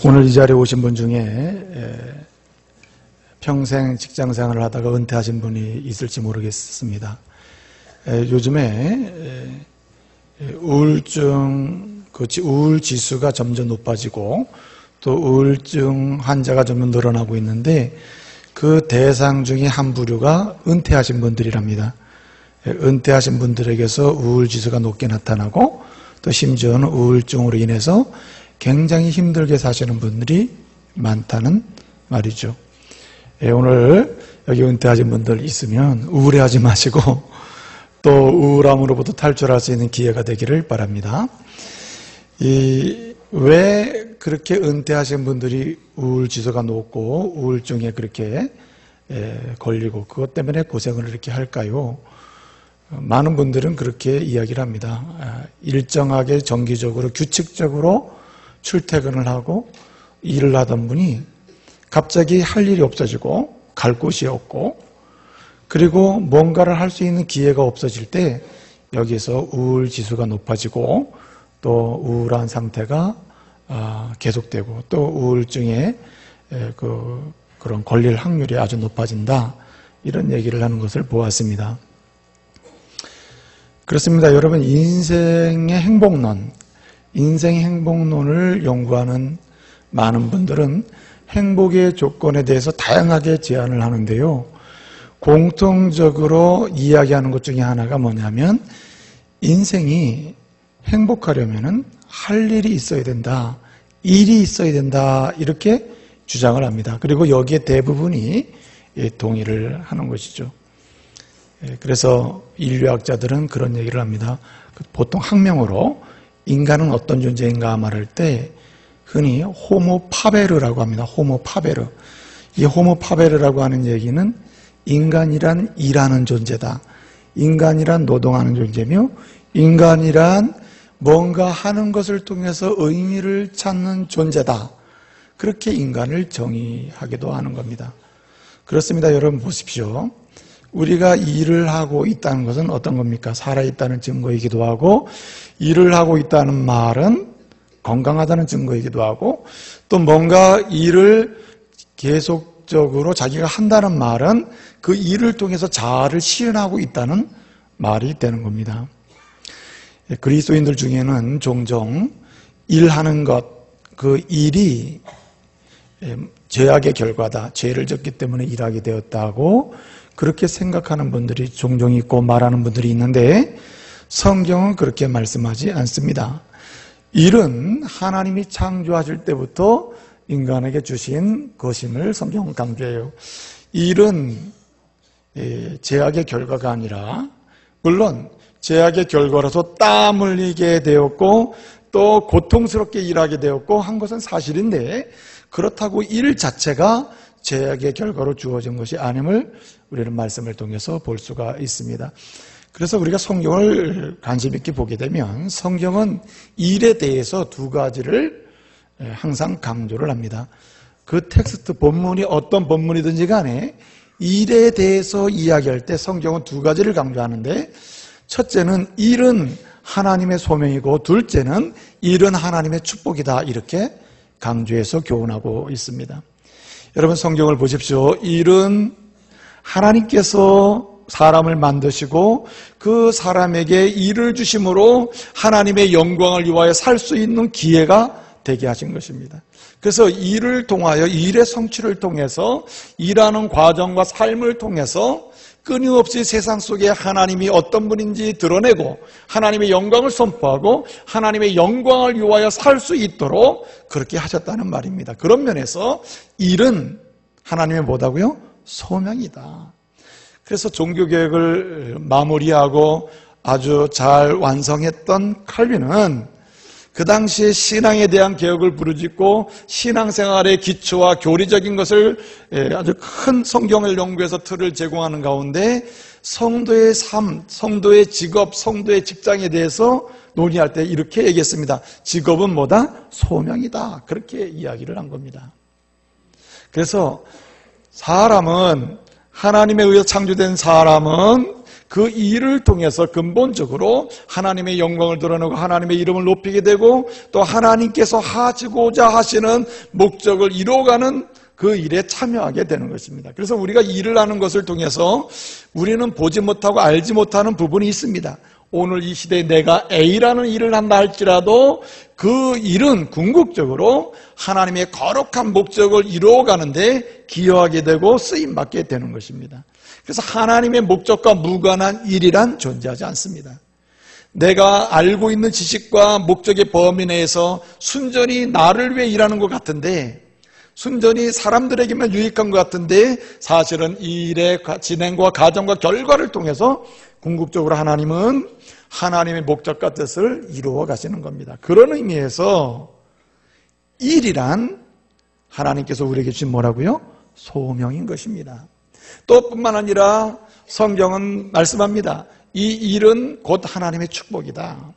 오늘 이 자리에 오신 분 중에 평생 직장생활을 하다가 은퇴하신 분이 있을지 모르겠습니다. 요즘에 우울 지수가 점점 높아지고 또 우울증 환자가 점점 늘어나고 있는데 그 대상 중에 한 부류가 은퇴하신 분들이랍니다. 은퇴하신 분들에게서 우울 지수가 높게 나타나고 또 심지어는 우울증으로 인해서 굉장히 힘들게 사시는 분들이 많다는 말이죠. 오늘 여기 은퇴하신 분들 있으면 우울해하지 마시고 또 우울함으로부터 탈출할 수 있는 기회가 되기를 바랍니다. 왜 그렇게 은퇴하신 분들이 우울 지수가 높고 우울증에 그렇게 걸리고 그것 때문에 고생을 이렇게 할까요? 많은 분들은 그렇게 이야기를 합니다. 일정하게 정기적으로 규칙적으로 출퇴근을 하고 일을 하던 분이 갑자기 할 일이 없어지고 갈 곳이 없고 그리고 뭔가를 할 수 있는 기회가 없어질 때 여기서 우울 지수가 높아지고 또 우울한 상태가 계속되고 또 우울증에 그런 걸릴 확률이 아주 높아진다, 이런 얘기를 하는 것을 보았습니다. 그렇습니다. 여러분, 인생의 행복론을 연구하는 많은 분들은 행복의 조건에 대해서 다양하게 제안을 하는데요. 공통적으로 이야기하는 것 중에 하나가 뭐냐면 인생이 행복하려면 할 일이 있어야 된다, 일이 있어야 된다, 이렇게 주장을 합니다. 그리고 여기에 대부분이 동의를 하는 것이죠. 그래서 인류학자들은 그런 얘기를 합니다. 보통 학명으로 인간은 어떤 존재인가 말할 때 흔히 호모 파베르라고 합니다. 호모 파베르. 이 호모 파베르라고 하는 얘기는 인간이란 일하는 존재다, 인간이란 노동하는 존재며 인간이란 뭔가 하는 것을 통해서 의미를 찾는 존재다, 그렇게 인간을 정의하기도 하는 겁니다. 그렇습니다. 여러분 보십시오. 우리가 일을 하고 있다는 것은 어떤 겁니까? 살아있다는 증거이기도 하고, 일을 하고 있다는 말은 건강하다는 증거이기도 하고, 또 뭔가 일을 계속적으로 자기가 한다는 말은 그 일을 통해서 자아를 실현하고 있다는 말이 되는 겁니다. 그리스도인들 중에는 종종 일하는 것, 그 일이 죄악의 결과다, 죄를 졌기 때문에 일하게 되었다고 그렇게 생각하는 분들이 종종 있고 말하는 분들이 있는데 성경은 그렇게 말씀하지 않습니다. 일은 하나님이 창조하실 때부터 인간에게 주신 것임을 성경은 강조해요. 일은 죄악의 결과가 아니라, 물론 죄악의 결과로서 땀 흘리게 되었고 또 고통스럽게 일하게 되었고 한 것은 사실인데, 그렇다고 일 자체가 죄악의 결과로 주어진 것이 아님을 우리는 말씀을 통해서 볼 수가 있습니다. 그래서 우리가 성경을 관심 있게 보게 되면 성경은 일에 대해서 두 가지를 항상 강조를 합니다. 그 텍스트 본문이 어떤 본문이든지 간에 일에 대해서 이야기할 때 성경은 두 가지를 강조하는데, 첫째는 일은 하나님의 소명이고 둘째는 일은 하나님의 축복이다, 이렇게 강조해서 교훈하고 있습니다. 여러분, 성경을 보십시오. 일은 하나님께서 사람을 만드시고 그 사람에게 일을 주심으로 하나님의 영광을 위하여 살 수 있는 기회가 되게 하신 것입니다. 그래서 일을 통하여, 일의 성취를 통해서, 일하는 과정과 삶을 통해서 끊임없이 세상 속에 하나님이 어떤 분인지 드러내고 하나님의 영광을 선포하고 하나님의 영광을 위하여 살 수 있도록 그렇게 하셨다는 말입니다. 그런 면에서 일은 하나님의 뭐다고요? 소명이다. 그래서 종교개혁을 마무리하고 아주 잘 완성했던 칼빈은 그 당시에 신앙에 대한 개혁을 부르짖고 신앙생활의 기초와 교리적인 것을 아주 큰 성경을 연구해서 틀을 제공하는 가운데 성도의 삶, 성도의 직업, 성도의 직장에 대해서 논의할 때 이렇게 얘기했습니다. 직업은 뭐다? 소명이다. 그렇게 이야기를 한 겁니다. 그래서 사람은, 하나님에 의해 창조된 사람은 그 일을 통해서 근본적으로 하나님의 영광을 드러내고 하나님의 이름을 높이게 되고 또 하나님께서 하시고자 하시는 목적을 이루어가는 그 일에 참여하게 되는 것입니다. 그래서 우리가 일을 하는 것을 통해서 우리는 보지 못하고 알지 못하는 부분이 있습니다. 오늘 이 시대에 내가 A라는 일을 한다 할지라도 그 일은 궁극적으로 하나님의 거룩한 목적을 이루어가는데 기여하게 되고 쓰임받게 되는 것입니다. 그래서 하나님의 목적과 무관한 일이란 존재하지 않습니다. 내가 알고 있는 지식과 목적의 범위 내에서 순전히 나를 위해 일하는 것 같은데, 순전히 사람들에게만 유익한 것 같은데 사실은 이 일의 진행과 과정과 결과를 통해서 궁극적으로 하나님은 하나님의 목적과 뜻을 이루어 가시는 겁니다. 그런 의미에서 일이란 하나님께서 우리에게 주신 뭐라고요? 소명인 것입니다. 또 뿐만 아니라 성경은 말씀합니다. 이 일은 곧 하나님의 축복이다.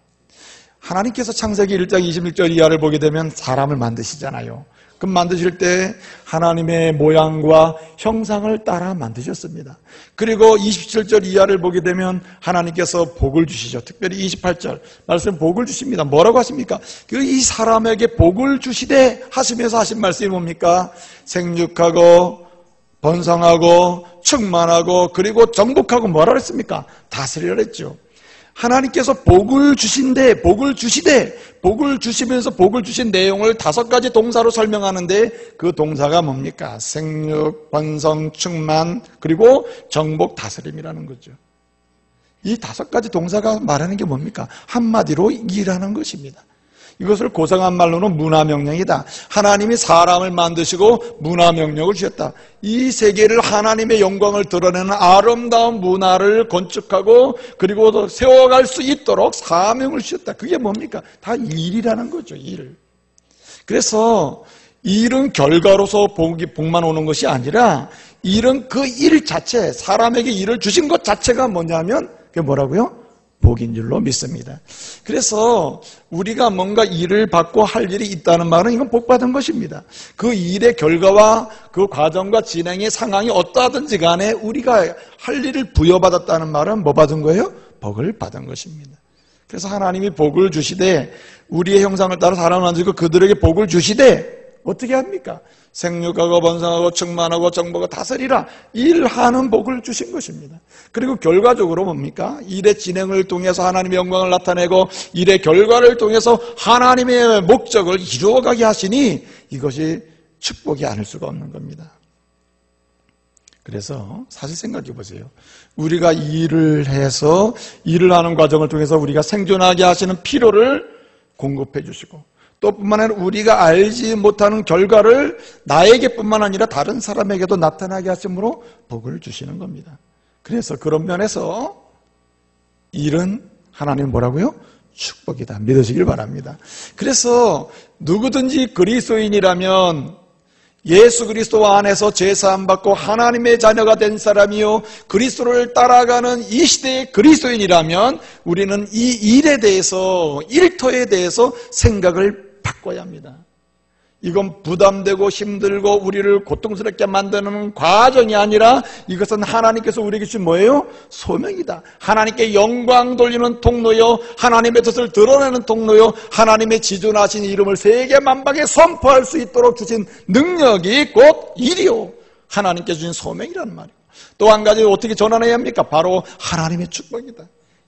하나님께서 창세기 1장 21절 이하를 보게 되면 사람을 만드시잖아요. 그 만드실 때 하나님의 모양과 형상을 따라 만드셨습니다. 그리고 27절 이하를 보게 되면 하나님께서 복을 주시죠. 특별히 28절 말씀 복을 주십니다. 뭐라고 하십니까? 이 사람에게 복을 주시되 하시면서 하신 말씀이 뭡니까? 생육하고 번성하고 충만하고 그리고 정복하고 뭐라 그랬습니까? 다스리라 그랬죠. 하나님께서 복을 주신데, 복을 주시되, 복을 주시면서 복을 주신 내용을 5가지 동사로 설명하는데 그 동사가 뭡니까? 생육, 번성, 충만, 그리고 정복, 다스림이라는 거죠. 이 5가지 동사가 말하는 게 뭡니까? 한마디로 일하는 것입니다. 이것을 고상한 말로는 문화명령이다. 하나님이 사람을 만드시고 문화명령을 주셨다. 이 세계를 하나님의 영광을 드러내는 아름다운 문화를 건축하고 그리고 세워갈 수 있도록 사명을 주셨다. 그게 뭡니까? 다 일이라는 거죠. 일. 그래서 일은 결과로서 복만 오는 것이 아니라 일은 그 일 자체, 사람에게 일을 주신 것 자체가 뭐냐면 그게 뭐라고요? 복인 줄로 믿습니다. 그래서 우리가 뭔가 일을 받고 할 일이 있다는 말은 이건 복받은 것입니다. 그 일의 결과와 그 과정과 진행의 상황이 어떠하든지 간에 우리가 할 일을 부여받았다는 말은 뭐 받은 거예요? 복을 받은 것입니다. 그래서 하나님이 복을 주시되 우리의 형상을 따라 사람을 만드시고 그들에게 복을 주시되 어떻게 합니까? 생육하고 번성하고 충만하고 정복하고 다스리라 일하는 복을 주신 것입니다. 그리고 결과적으로 뭡니까? 일의 진행을 통해서 하나님의 영광을 나타내고 일의 결과를 통해서 하나님의 목적을 이루어가게 하시니 이것이 축복이 아닐 수가 없는 겁니다. 그래서 사실 생각해 보세요. 우리가 일을 해서 일을 하는 과정을 통해서 우리가 생존하게 하시는 필요를 공급해 주시고 또 뿐만 아니라 우리가 알지 못하는 결과를 나에게뿐만 아니라 다른 사람에게도 나타나게 하심으로 복을 주시는 겁니다. 그래서 그런 면에서 일은 하나님 뭐라고요? 축복이다. 믿으시길 바랍니다. 그래서 누구든지 그리스도인이라면 예수 그리스도 안에서 제사함 받고 하나님의 자녀가 된 사람이요 그리스도를 따라가는 이 시대의 그리스도인이라면 우리는 이 일에 대해서 일터에 대해서 생각을 바꿔야 합니다. 이건 부담되고 힘들고 우리를 고통스럽게 만드는 과정이 아니라 이것은 하나님께서 우리에게 주신 뭐예요? 소명이다. 하나님께 영광 돌리는 통로요 하나님의 뜻을 드러내는 통로요 하나님의 지존하신 이름을 세계 만방에 선포할 수 있도록 주신 능력이 곧 일이요 하나님께 주신 소명이라는 말이에요. 또 한 가지 어떻게 전환해야 합니까? 바로 하나님의 축복이다.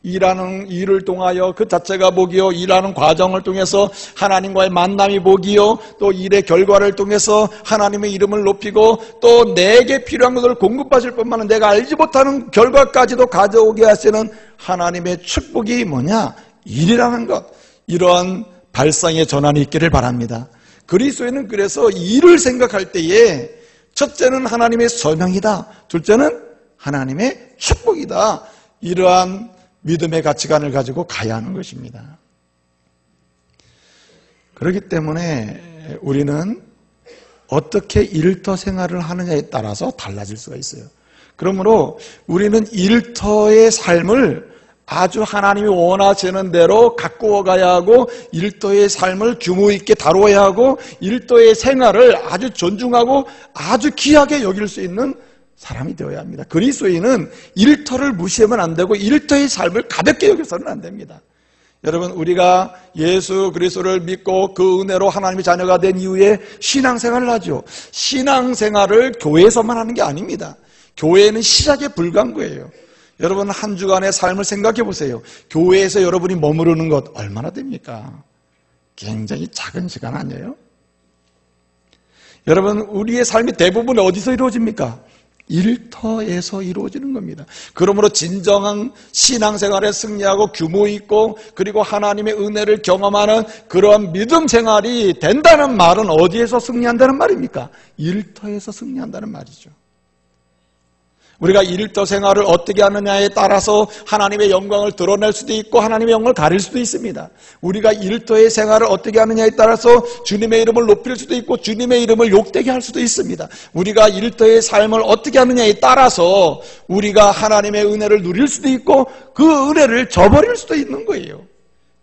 일하는 일을 통하여 그 자체가 복이요 일하는 과정을 통해서 하나님과의 만남이 복이요 또 일의 결과를 통해서 하나님의 이름을 높이고 또 내게 필요한 것을 공급하실 뿐만 아니라 내가 알지 못하는 결과까지도 가져오게 하시는 하나님의 축복이 뭐냐? 일이라는 것. 이러한 발상의 전환이 있기를 바랍니다. 그리스도인은 그래서 일을 생각할 때에 첫째는 하나님의 소명이다. 둘째는 하나님의 축복이다. 이러한 믿음의 가치관을 가지고 가야 하는 것입니다. 그렇기 때문에 우리는 어떻게 일터 생활을 하느냐에 따라서 달라질 수가 있어요. 그러므로 우리는 일터의 삶을 아주 하나님이 원하시는 대로 가꾸어 가야 하고 일터의 삶을 규모 있게 다루어야 하고 일터의 생활을 아주 존중하고 아주 귀하게 여길 수 있는 사람이 되어야 합니다. 그리스도인은 일터를 무시하면 안 되고 일터의 삶을 가볍게 여겨서는 안 됩니다. 여러분, 우리가 예수 그리스도를 믿고 그 은혜로 하나님의 자녀가 된 이후에 신앙생활을 하죠. 신앙생활을 교회에서만 하는 게 아닙니다. 교회는 시작에 불과한 거예요. 여러분, 한 주간의 삶을 생각해 보세요. 교회에서 여러분이 머무르는 것 얼마나 됩니까? 굉장히 작은 시간 아니에요? 여러분, 우리의 삶이 대부분 어디서 이루어집니까? 일터에서 이루어지는 겁니다. 그러므로 진정한 신앙생활에 승리하고 규모 있고 그리고 하나님의 은혜를 경험하는 그러한 믿음 생활이 된다는 말은 어디에서 승리한다는 말입니까? 일터에서 승리한다는 말이죠. 우리가 일터 생활을 어떻게 하느냐에 따라서 하나님의 영광을 드러낼 수도 있고 하나님의 영광을 가릴 수도 있습니다. 우리가 일터의 생활을 어떻게 하느냐에 따라서 주님의 이름을 높일 수도 있고 주님의 이름을 욕되게 할 수도 있습니다. 우리가 일터의 삶을 어떻게 하느냐에 따라서 우리가 하나님의 은혜를 누릴 수도 있고 그 은혜를 저버릴 수도 있는 거예요.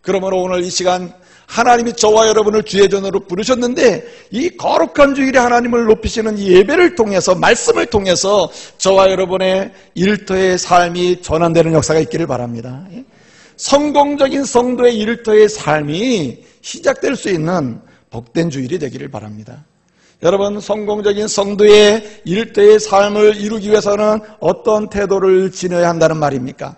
그러므로 오늘 이 시간 하나님이 저와 여러분을 주의 전으로 부르셨는데 이 거룩한 주일에 하나님을 높이시는 이 예배를 통해서 말씀을 통해서 저와 여러분의 일터의 삶이 전환되는 역사가 있기를 바랍니다. 성공적인 성도의 일터의 삶이 시작될 수 있는 복된 주일이 되기를 바랍니다. 여러분, 성공적인 성도의 일터의 삶을 이루기 위해서는 어떤 태도를 지녀야 한다는 말입니까?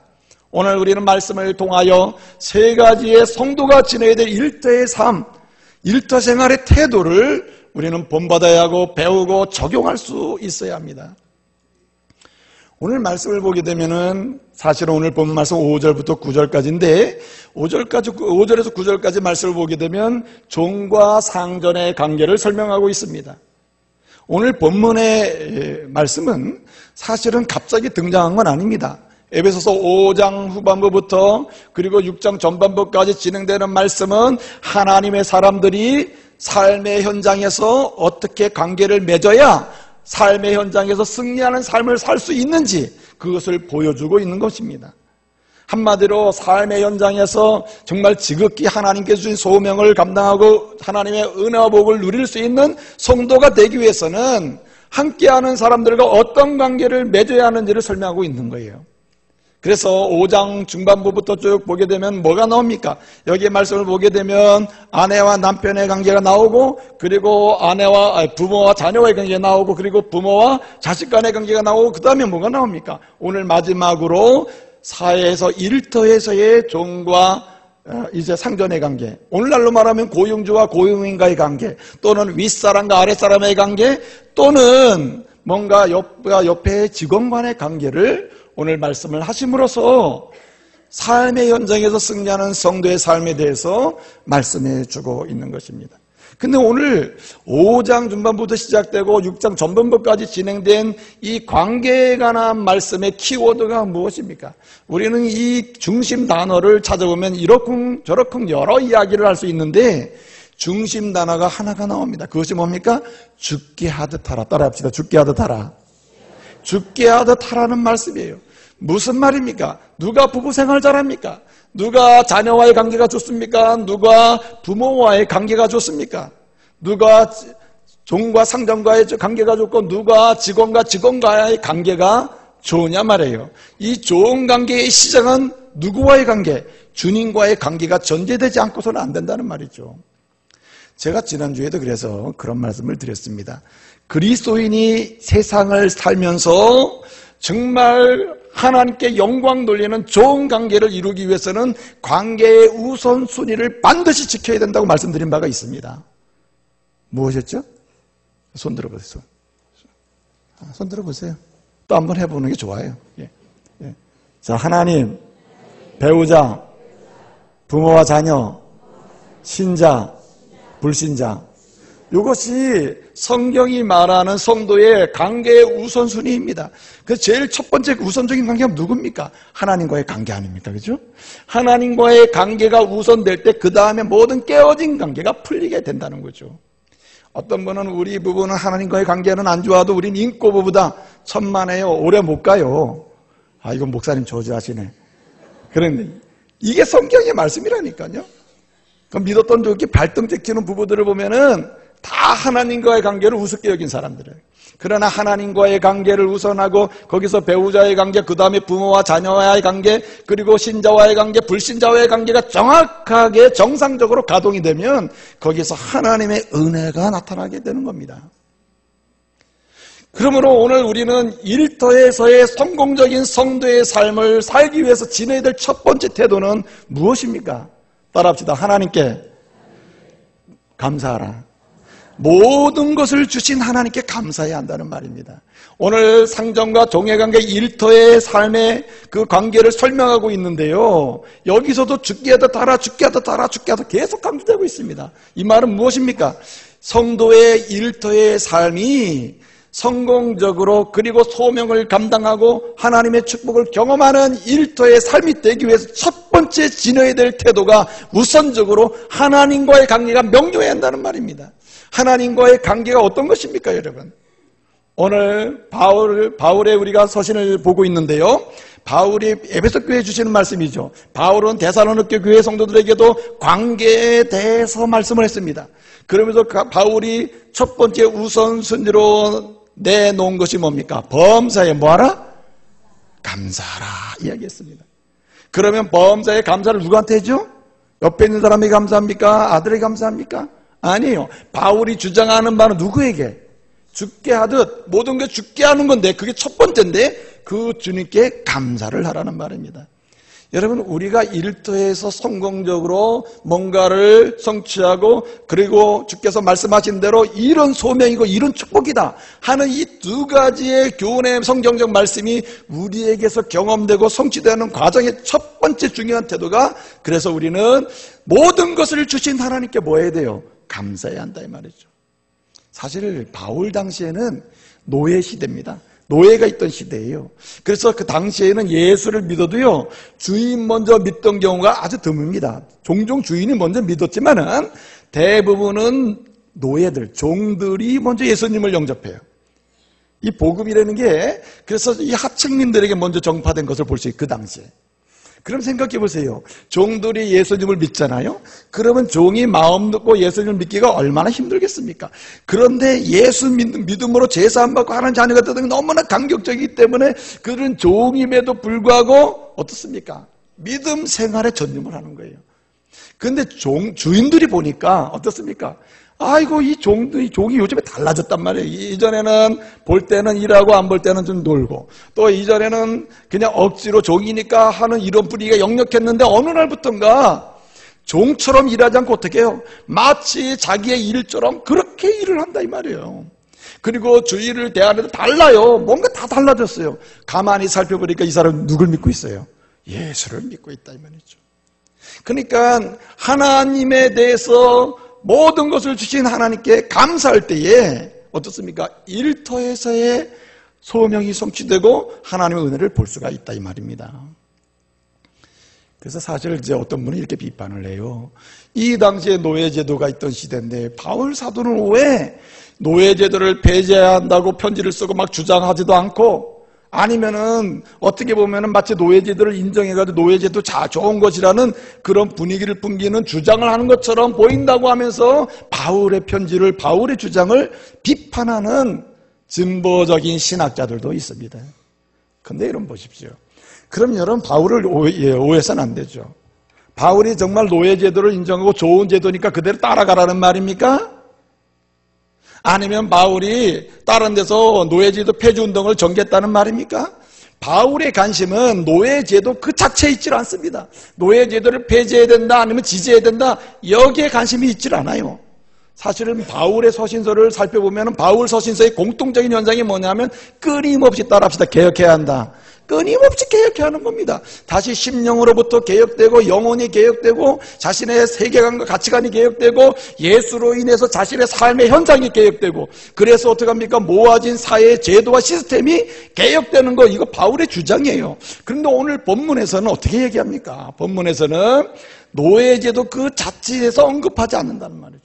오늘 우리는 말씀을 통하여 세 가지의 성도가 지내야 될 일터의 삶, 일터 생활의 태도를 우리는 본받아야 하고 배우고 적용할 수 있어야 합니다. 오늘 말씀을 보게 되면은 사실은 오늘 본 말씀 5절부터 9절까지인데 5절에서 9절까지 말씀을 보게 되면 종과 상전의 관계를 설명하고 있습니다. 오늘 본문의 말씀은 사실은 갑자기 등장한 건 아닙니다. 에베소서 5장 후반부부터 그리고 6장 전반부까지 진행되는 말씀은 하나님의 사람들이 삶의 현장에서 어떻게 관계를 맺어야 삶의 현장에서 승리하는 삶을 살 수 있는지 그것을 보여주고 있는 것입니다. 한마디로 삶의 현장에서 정말 지극히 하나님께서 주신 소명을 감당하고 하나님의 은혜와 복을 누릴 수 있는 성도가 되기 위해서는 함께하는 사람들과 어떤 관계를 맺어야 하는지를 설명하고 있는 거예요. 그래서 5장 중반부부터 쭉 보게 되면 뭐가 나옵니까? 여기에 말씀을 보게 되면 아내와 남편의 관계가 나오고 그리고 부모와 자녀와의 관계가 나오고 그리고 부모와 자식 간의 관계가 나오고 그 다음에 뭐가 나옵니까? 오늘 마지막으로 사회에서 일터에서의 종과 이제 상전의 관계, 오늘날로 말하면 고용주와 고용인과의 관계 또는 윗사람과 아랫사람의 관계 또는 뭔가 옆에 직원 간의 관계를 오늘 말씀을 하심으로써 삶의 현장에서 승리하는 성도의 삶에 대해서 말씀해 주고 있는 것입니다. 근데 오늘 5장 중반부터 시작되고 6장 전반부까지 진행된 이 관계에 관한 말씀의 키워드가 무엇입니까? 우리는 이 중심 단어를 찾아보면 이렇쿵 저렇쿵 여러 이야기를 할 수 있는데 중심 단어가 하나가 나옵니다. 그것이 뭡니까? 죽게 하듯 하라. 따라합시다. 죽게 하듯 하라. 죽게 하듯 하라는 말씀이에요. 무슨 말입니까? 누가 부부 생활 잘합니까? 누가 자녀와의 관계가 좋습니까? 누가 부모와의 관계가 좋습니까? 누가 종과 상전과의 관계가 좋고 누가 직원과 직원과의 관계가 좋으냐 말이에요. 이 좋은 관계의 시작은 누구와의 관계? 주님과의 관계가 전제되지 않고서는 안 된다는 말이죠. 제가 지난주에도 그래서 그런 말씀을 드렸습니다. 그리스도인이 세상을 살면서 정말 하나님께 영광 돌리는 좋은 관계를 이루기 위해서는 관계의 우선순위를 반드시 지켜야 된다고 말씀드린 바가 있습니다. 무엇이었죠? 손 들어보세요. 손 들어보세요. 또 한번 해보는 게 좋아요. 예. 자, 하나님, 배우자, 부모와 자녀, 신자, 불신자. 이것이 성경이 말하는 성도의 관계의 우선순위입니다. 그래서 제일 첫 번째 우선적인 관계가 누굽니까? 하나님과의 관계 아닙니까? 그죠? 하나님과의 관계가 우선될 때 그 다음에 모든 깨어진 관계가 풀리게 된다는 거죠. 어떤 분은 우리 부부는 하나님과의 관계는 안 좋아도 우린 인꼬부부다. 천만에요. 오래 못 가요. 아, 이건 목사님 저주하시네. 그런데 이게 성경의 말씀이라니까요. 그럼 믿었던 좋게 발등 찍히는 부부들을 보면은 다 하나님과의 관계를 우습게 여긴 사람들이에요. 그러나 하나님과의 관계를 우선하고 거기서 배우자의 관계, 그 다음에 부모와 자녀와의 관계, 그리고 신자와의 관계, 불신자와의 관계가 정확하게 정상적으로 가동이 되면 거기서 하나님의 은혜가 나타나게 되는 겁니다. 그러므로 오늘 우리는 일터에서의 성공적인 성도의 삶을 살기 위해서 지내야 될 첫 번째 태도는 무엇입니까? 따라합시다. 하나님께 감사하라. 모든 것을 주신 하나님께 감사해야 한다는 말입니다. 오늘 상정과 종의관계 일터의 삶의 그 관계를 설명하고 있는데요, 여기서도 죽게 하다 달아, 죽게 하다 달아, 죽게 하다 계속 강조되고 있습니다. 이 말은 무엇입니까? 성도의 일터의 삶이 성공적으로 그리고 소명을 감당하고 하나님의 축복을 경험하는 일터의 삶이 되기 위해서 첫 번째 지녀야 될 태도가 우선적으로 하나님과의 관계가 명료해야 한다는 말입니다. 하나님과의 관계가 어떤 것입니까, 여러분? 오늘 바울의 우리가 서신을 보고 있는데요, 바울이 에베소 교회에 주시는 말씀이죠. 바울은 데살로니가 교회 성도들에게도 관계에 대해서 말씀을 했습니다. 그러면서 바울이 첫 번째 우선순위로 내놓은 것이 뭡니까? 범사에 뭐하라? 감사하라 이야기했습니다. 그러면 범사에 감사를 누구한테 해죠? 옆에 있는 사람에게 감사합니까? 아들에게 감사합니까? 아니에요. 바울이 주장하는 바는 누구에게? 죽게 하듯 모든 게 죽게 하는 건데, 그게 첫 번째인데 그 주님께 감사를 하라는 말입니다. 여러분, 우리가 일터에서 성공적으로 뭔가를 성취하고 그리고 주께서 말씀하신 대로 이런 소명이고 이런 축복이다 하는 이 두 가지의 교훈의 성경적 말씀이 우리에게서 경험되고 성취되는 과정의 첫 번째 중요한 태도가, 그래서 우리는 모든 것을 주신 하나님께 뭐 해야 돼요? 감사해야 한다 이 말이죠. 사실 바울 당시에는 노예 시대입니다. 노예가 있던 시대예요. 그래서 그 당시에는 예수를 믿어도요, 주인 먼저 믿던 경우가 아주 드뭅니다. 종종 주인이 먼저 믿었지만은 대부분은 노예들, 종들이 먼저 예수님을 영접해요. 이 복음이라는 게 그래서 이 하층민들에게 먼저 전파된 것을 볼 수 있어요, 그 당시에. 그럼 생각해 보세요. 종들이 예수님을 믿잖아요. 그러면 종이 마음 놓고 예수님을 믿기가 얼마나 힘들겠습니까? 그런데 예수 믿음으로 제사함 받고 하나님 자녀가 되는 게 너무나 감격적이기 때문에 그런 종임에도 불구하고 어떻습니까? 믿음 생활에 전념을 하는 거예요. 그런데 주인들이 보니까 어떻습니까? 아이고, 이 종이 요즘에 달라졌단 말이에요. 이전에는 볼 때는 일하고 안 볼 때는 좀 놀고, 또 이전에는 그냥 억지로 종이니까 하는 이런 분위기가 역력했는데 어느 날부턴가 종처럼 일하지 않고 어떻게 해요? 마치 자기의 일처럼 그렇게 일을 한다 이 말이에요. 그리고 주인을 대하는 데 달라요. 뭔가 다 달라졌어요. 가만히 살펴보니까 이 사람은 누굴 믿고 있어요? 예수를 믿고 있다 이 말이죠. 그러니까 하나님에 대해서 모든 것을 주신 하나님께 감사할 때에 어떻습니까? 일터에서의 소명이 성취되고 하나님의 은혜를 볼 수가 있다 이 말입니다. 그래서 사실 이제 어떤 분이 이렇게 비판을 해요. 이 당시에 노예제도가 있던 시대인데 바울 사도는 왜 노예제도를 폐지해야 한다고 편지를 쓰고 막 주장하지도 않고, 아니면은 어떻게 보면은 마치 노예제도를 인정해가지고 노예제도 좋은 것이라는 그런 분위기를 풍기는 주장을 하는 것처럼 보인다고 하면서 바울의 편지를, 바울의 주장을 비판하는 진보적인 신학자들도 있습니다. 근데 여러분 보십시오. 그럼 여러분 바울을 오해해서는 안 되죠. 바울이 정말 노예제도를 인정하고 좋은 제도니까 그대로 따라가라는 말입니까? 아니면 바울이 다른 데서 노예제도 폐지운동을 전개했다는 말입니까? 바울의 관심은 노예제도 그 자체에 있질 않습니다. 노예제도를 폐지해야 된다 아니면 지지해야 된다, 여기에 관심이 있질 않아요. 사실은 바울의 서신서를 살펴보면 바울 서신서의 공통적인 현상이 뭐냐면 끊임없이 따라합시다. 개혁해야 한다. 끊임없이 개혁해야 하는 겁니다. 다시 심령으로부터 개혁되고 영혼이 개혁되고 자신의 세계관과 가치관이 개혁되고 예수로 인해서 자신의 삶의 현상이 개혁되고, 그래서 어떻게 합니까? 모아진 사회의 제도와 시스템이 개혁되는 거, 이거 바울의 주장이에요. 그런데 오늘 본문에서는 어떻게 얘기합니까? 본문에서는 노예제도 그 자체에서 언급하지 않는다는 말이죠.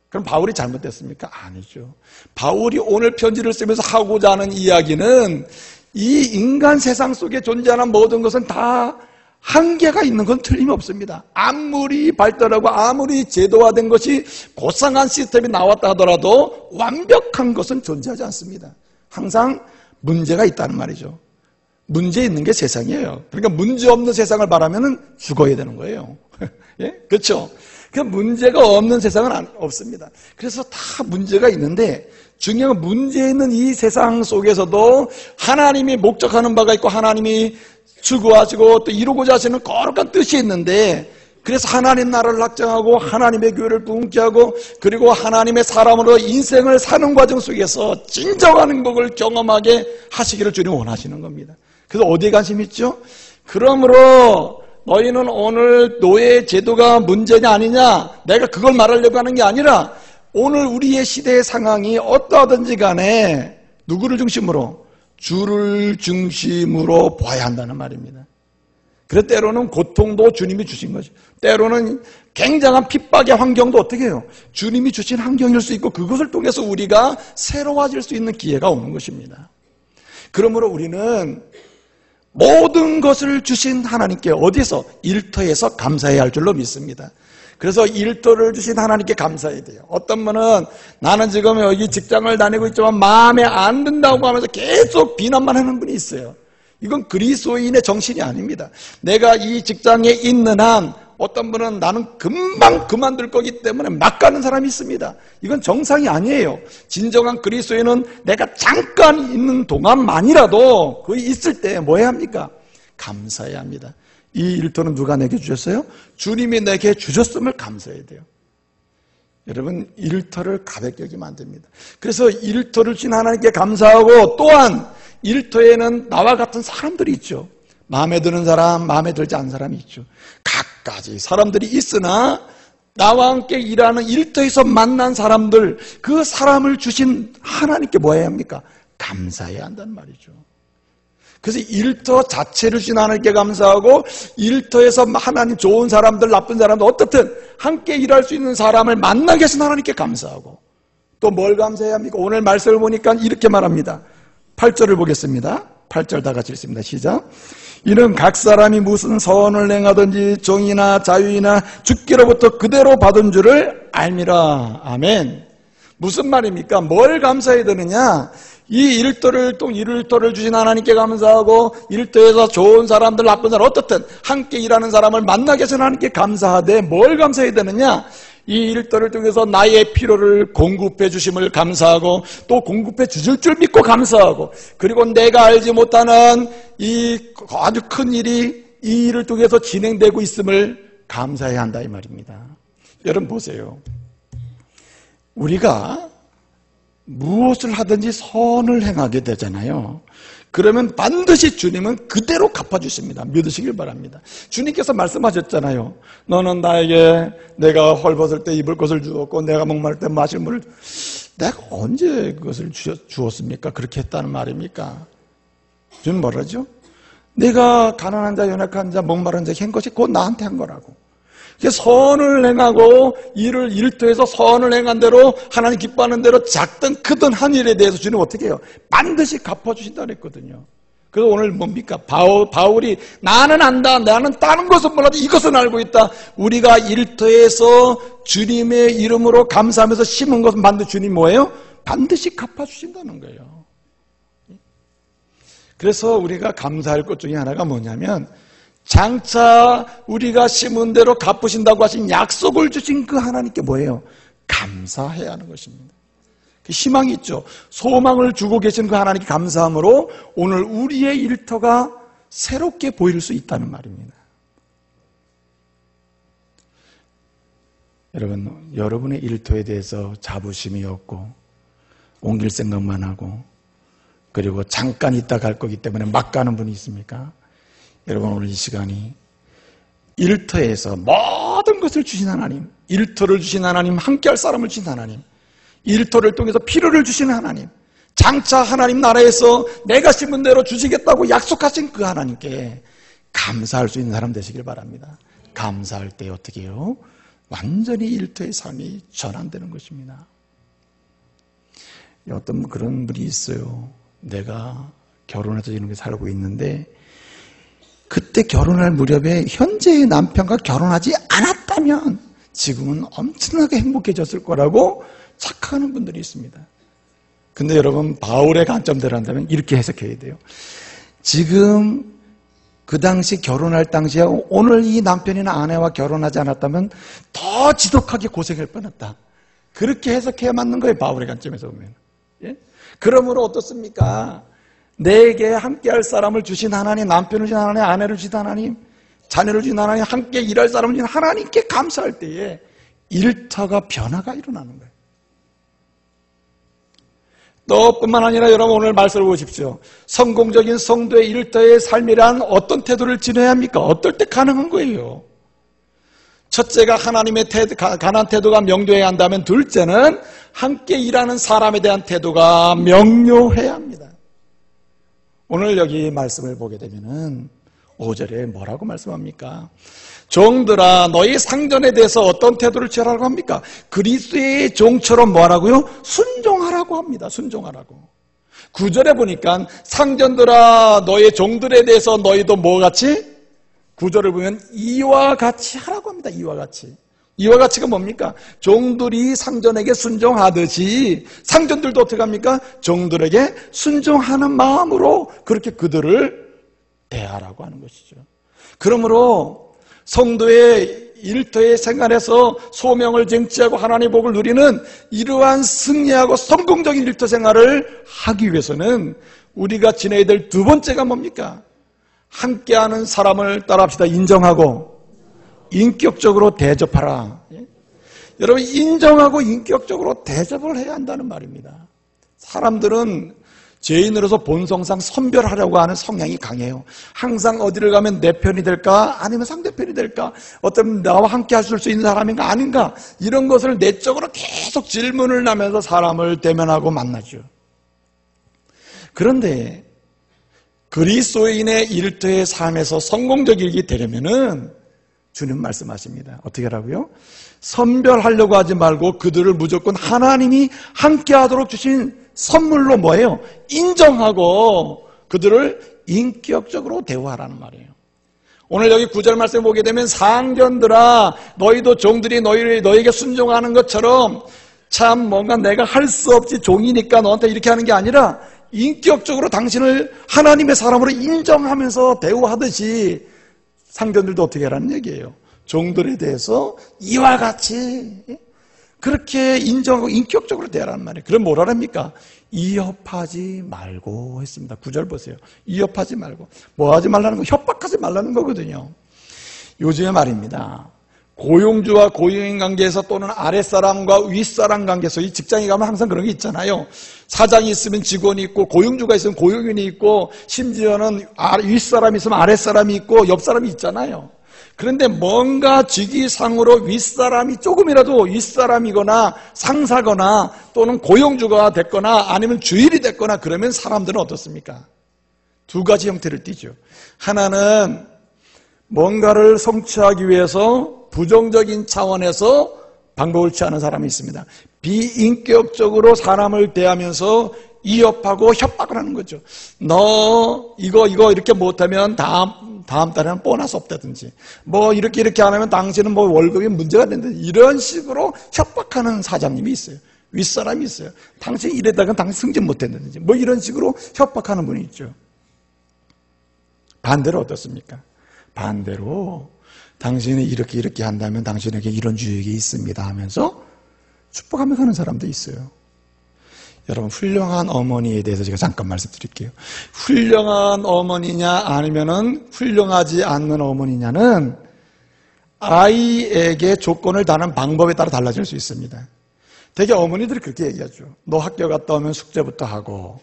그럼 바울이 잘못됐습니까? 아니죠. 바울이 오늘 편지를 쓰면서 하고자 하는 이야기는 이 인간 세상 속에 존재하는 모든 것은 다 한계가 있는 건 틀림없습니다. 아무리 발달하고 아무리 제도화된 것이 고상한 시스템이 나왔다 하더라도 완벽한 것은 존재하지 않습니다. 항상 문제가 있다는 말이죠. 문제 있는 게 세상이에요. 그러니까 문제 없는 세상을 바라면 죽어야 되는 거예요. 예? 그렇죠? 그 문제가 없는 세상은 없습니다. 그래서 다 문제가 있는데 중요한 문제 있는 이 세상 속에서도 하나님이 목적하는 바가 있고 하나님이 추구하시고 또 이루고자 하시는 거룩한 뜻이 있는데 그래서 하나님 나라를 확장하고 하나님의 교회를 부흥케 하고 그리고 하나님의 사람으로 인생을 사는 과정 속에서 진정한 행복을 경험하게 하시기를 주님 원하시는 겁니다. 그래서 어디에 관심 있죠? 그러므로 너희는 오늘 노예 제도가 문제냐 아니냐 내가 그걸 말하려고 하는 게 아니라 오늘 우리의 시대의 상황이 어떠하든지 간에 누구를 중심으로? 주를 중심으로 봐야 한다는 말입니다. 그래서 때로는 고통도 주님이 주신 거죠. 때로는 굉장한 핍박의 환경도 어떻게 해요? 주님이 주신 환경일 수 있고 그것을 통해서 우리가 새로워질 수 있는 기회가 오는 것입니다. 그러므로 우리는 모든 것을 주신 하나님께 어디서? 일터에서 감사해야 할 줄로 믿습니다. 그래서 일터를 주신 하나님께 감사해야 돼요. 어떤 분은 나는 지금 여기 직장을 다니고 있지만 마음에 안 든다고 하면서 계속 비난만 하는 분이 있어요. 이건 그리스도인의 정신이 아닙니다. 내가 이 직장에 있는 한 어떤 분은 나는 금방 그만둘 거기 때문에 막 가는 사람이 있습니다. 이건 정상이 아니에요. 진정한 그리스도인은 내가 잠깐 있는 동안만이라도 거기 있을 때 뭐 해야 합니까? 감사해야 합니다. 이 일터는 누가 내게 주셨어요? 주님이 내게 주셨음을 감사해야 돼요. 여러분 일터를 가볍게 여기면 안 됩니다. 그래서 일터를 주신 하나님께 감사하고 또한 일터에는 나와 같은 사람들이 있죠. 마음에 드는 사람, 마음에 들지 않는 사람이 있죠. 각가지 사람들이 있으나 나와 함께 일하는 일터에서 만난 사람들, 그 사람을 주신 하나님께 뭐 해야 합니까? 감사해야 한다는 말이죠. 그래서 일터 자체를 주신 하나님께 감사하고 일터에서 하나님 좋은 사람들, 나쁜 사람들 어떻든 함께 일할 수 있는 사람을 만나게 하신 하나님께 감사하고 또 뭘 감사해야 합니까? 오늘 말씀을 보니까 이렇게 말합니다. 8절을 보겠습니다. 8절 다 같이 읽습니다. 시작. 이는 각 사람이 무슨 선을 행하든지 정의나 자유이나 주께로부터 그대로 받은 줄을 알미라. 아멘. 무슨 말입니까? 뭘 감사해야 되느냐? 이 일터를 주신 하나님께 감사하고 일터에서 좋은 사람들, 나쁜 사람 어떻든 함께 일하는 사람을 만나게 해서 하나님께 감사하되 뭘 감사해야 되느냐? 이 일터를 통해서 나의 필요를 공급해 주심을 감사하고 또 공급해 주실 줄 믿고 감사하고 그리고 내가 알지 못하는 이 아주 큰 일이 이 일을 통해서 진행되고 있음을 감사해야 한다 이 말입니다. 여러분 보세요. 우리가 무엇을 하든지 선을 행하게 되잖아요. 그러면 반드시 주님은 그대로 갚아주십니다. 믿으시길 바랍니다. 주님께서 말씀하셨잖아요. 너는 나에게 내가 헐벗을 때 입을 것을 주었고 내가 목마를 때 마실 물을 내가 언제 그것을 주었습니까? 그렇게 했다는 말입니까? 주님 뭐라죠? 내가 가난한 자, 연약한 자, 목마른 자 한 것이 곧 나한테 한 거라고. 선을 행하고 일터에서 선을 행한 대로 하나님 기뻐하는 대로 작든 크든 한 일에 대해서 주님 어떻게 해요? 반드시 갚아주신다 그랬거든요. 그래서 오늘 뭡니까? 바울이 나는 안다. 나는 다른 것은 몰라도 이것은 알고 있다. 우리가 일터에서 주님의 이름으로 감사하면서 심은 것은 반드시 주님 뭐예요? 반드시 갚아주신다는 거예요. 그래서 우리가 감사할 것 중에 하나가 뭐냐면 장차 우리가 심은 대로 갚으신다고 하신 약속을 주신 그 하나님께 뭐예요? 감사해야 하는 것입니다. 희망이 있죠. 소망을 주고 계신 그 하나님께 감사함으로 오늘 우리의 일터가 새롭게 보일 수 있다는 말입니다. 여러분의 일터에 대해서 자부심이 없고 옮길 생각만 하고 그리고 잠깐 있다 갈 거기 때문에 막 가는 분이 있습니까? 여러분 오늘 이 시간이 일터에서 모든 것을 주신 하나님, 일터를 주신 하나님, 함께할 사람을 주신 하나님, 일터를 통해서 필요를 주신 하나님, 장차 하나님 나라에서 내가 심은 대로 주시겠다고 약속하신 그 하나님께 감사할 수 있는 사람 되시길 바랍니다. 감사할 때 어떻게 해요? 완전히 일터의 삶이 전환되는 것입니다. 어떤 그런 분이 있어요. 내가 결혼해서 이렇게 살고 있는데 그때 결혼할 무렵에 현재의 남편과 결혼하지 않았다면 지금은 엄청나게 행복해졌을 거라고 착각하는 분들이 있습니다. 근데 여러분, 바울의 관점대로 한다면 이렇게 해석해야 돼요. 지금 그 당시 결혼할 당시에 오늘 이 남편이나 아내와 결혼하지 않았다면 더 지독하게 고생할 뻔했다. 그렇게 해석해야 맞는 거예요, 바울의 관점에서 보면. 예? 그러므로 어떻습니까? 내게 함께할 사람을 주신 하나님, 남편을 주신 하나님, 아내를 주신 하나님, 자녀를 주신 하나님, 함께 일할 사람을 주신 하나님께 감사할 때에 일터가 변화가 일어나는 거예요. 또 뿐만 아니라 여러분, 오늘 말씀을 보십시오. 성공적인 성도의 일터의 삶이란 어떤 태도를 지녀야 합니까? 어떨 때 가능한 거예요? 첫째가 하나님의 강한 태도가 명료해야 한다면, 둘째는 함께 일하는 사람에 대한 태도가 명료해야 합니다. 오늘 여기 말씀을 보게 되면은 5절에 뭐라고 말씀합니까? 종들아, 너희 상전에 대해서 어떤 태도를 취하라고 합니까? 그리스도의 종처럼 뭐하라고요? 순종하라고 합니다. 순종하라고. 9절에 보니까 상전들아, 너희 종들에 대해서 너희도 뭐같이? 9절을 보면 이와 같이 하라고 합니다. 이와 같이. 이와 같이가 뭡니까? 종들이 상전에게 순종하듯이 상전들도 어떻게 합니까? 종들에게 순종하는 마음으로 그렇게 그들을 대하라고 하는 것이죠. 그러므로 성도의 일터의 생활에서 소명을 쟁취하고 하나님의 복을 누리는 이러한 승리하고 성공적인 일터 생활을 하기 위해서는 우리가 지내야 될 두 번째가 뭡니까? 함께하는 사람을 따라합시다. 인정하고 인격적으로 대접하라. 여러분, 인정하고 인격적으로 대접을 해야 한다는 말입니다. 사람들은 죄인으로서 본성상 선별하려고 하는 성향이 강해요. 항상 어디를 가면 내 편이 될까? 아니면 상대편이 될까? 어떤 나와 함께 할 수 있는 사람인가? 아닌가? 이런 것을 내적으로 계속 질문을 하면서 사람을 대면하고 만나죠. 그런데 그리스도인의 일터의 삶에서 성공적이게 되려면은 주님 말씀하십니다. 어떻게 하라고요? 선별하려고 하지 말고 그들을 무조건 하나님이 함께 하도록 주신 선물로 뭐예요? 인정하고 그들을 인격적으로 대우하라는 말이에요. 오늘 여기 9절 말씀 보게 되면 상전들아, 너희도 종들이 너에게 순종하는 것처럼 참 뭔가 내가 할 수 없지 종이니까 너한테 이렇게 하는 게 아니라 인격적으로 당신을 하나님의 사람으로 인정하면서 대우하듯이 상전들도 어떻게 하라는 얘기예요? 종들에 대해서 이와 같이 그렇게 인정하고 인격적으로 대하라는 말이에요. 그럼 뭐라랍니까? 이협하지 말고 했습니다. 9절 보세요. 이협하지 말고. 뭐 하지 말라는 거? 협박하지 말라는 거거든요. 요즘에 말입니다. 고용주와 고용인 관계에서 또는 아랫사람과 윗사람 관계에서 이 직장에 가면 항상 그런 게 있잖아요. 사장이 있으면 직원이 있고 고용주가 있으면 고용인이 있고 심지어는 윗사람이 있으면 아랫사람이 있고 옆사람이 있잖아요. 그런데 뭔가 직위상으로 윗사람이 조금이라도 윗사람이거나 상사거나 또는 고용주가 됐거나 아니면 주일이 됐거나 그러면 사람들은 어떻습니까? 두 가지 형태를 띠죠. 하나는 뭔가를 성취하기 위해서 부정적인 차원에서 방법을 취하는 사람이 있습니다. 비인격적으로 사람을 대하면서 이협하고 협박을 하는 거죠. 너 이거 이렇게 못하면 다음 달에는 보너스 없다든지 뭐 이렇게 안 하면 당신은 뭐 월급이 문제가 된다든지 이런 식으로 협박하는 사장님이 있어요. 윗사람이 있어요. 당신 이래다가 당신 승진 못했다든지 뭐 이런 식으로 협박하는 분이 있죠. 반대로 어떻습니까? 반대로 당신이 이렇게 한다면 당신에게 이런 주익이 있습니다 하면서 축복하면서 하는 사람도 있어요. 여러분, 훌륭한 어머니에 대해서 제가 잠깐 말씀드릴게요. 훌륭한 어머니냐 아니면은 훌륭하지 않는 어머니냐는 아이에게 조건을 다는 방법에 따라 달라질 수 있습니다. 되게 어머니들이 그렇게 얘기하죠. 너 학교 갔다 오면 숙제부터 하고